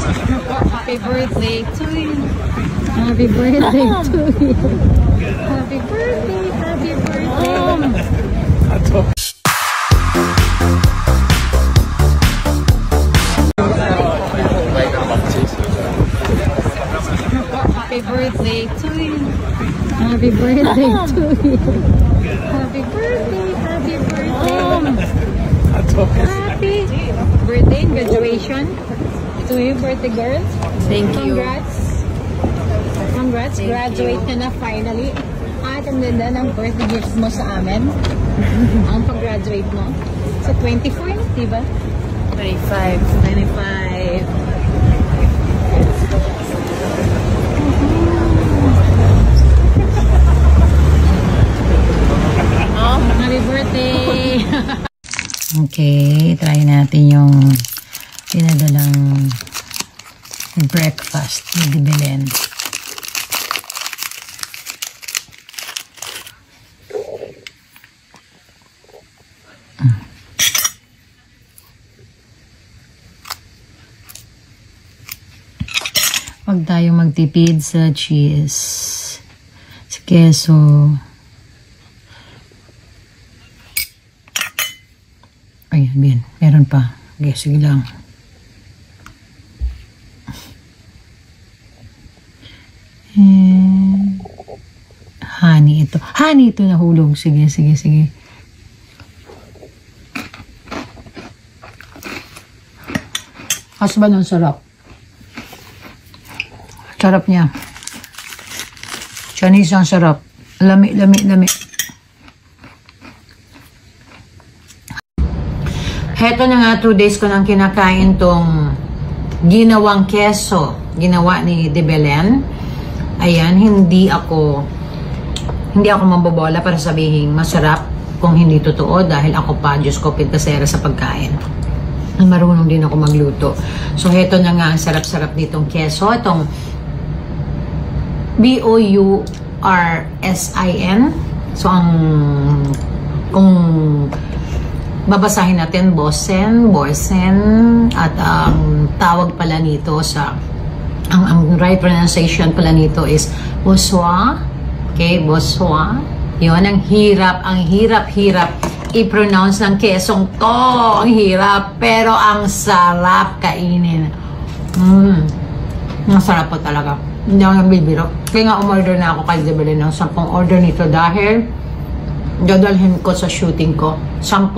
Happy birthday to you. Happy birthday to you. Happy birthday, happy birthday. Happy birthday to you. Happy birthday to you. Happy birthday, happy birthday. Happy birthday, graduation to you, birthday girl. Thank you. Congrats, graduate ka na finally. At ang ganda ng birthday gifts mo sa amin. Ang pag-graduate mo. So 24, diba? 25. Happy birthday! Okay, try natin yung pinadalang breakfast ni Belen. Huwag tayong magtipid sa cheese, sa keso. Ay, bien. Meron pa. Okay, sige lang. Honey ito. Honey ito nahulog. Sige, sige, sige. Husband, ang sarap. Sarap niya. Chinese ang sarap. Lami, lami, lami. Heto na nga, 2 days ko nang kinakain tong ginawang keso. Ginawa ni De Belen. Ayan, hindi ako mabobola para sabihin masarap kung hindi totoo dahil ako pa, Diyos ko, pintasera sa pagkain. Marunong din ako magluto. So, heto na nga, ang sarap-sarap nitong keso. Itong Boursin. So, kung babasahin natin, Boursin, at tawag pala nito ang right pronunciation pala nito is Boursin. Okay, Boursin. Yun, ang hirap i-pronounce ng kesong to. Ang hirap, pero ang sarap kainin. Ang sarap po talaga. Hindi ako nabibiro. Kaya nga umorder na ako kay De Belen ng 10 order nito dahil dadalhin ko sa shooting ko. 10.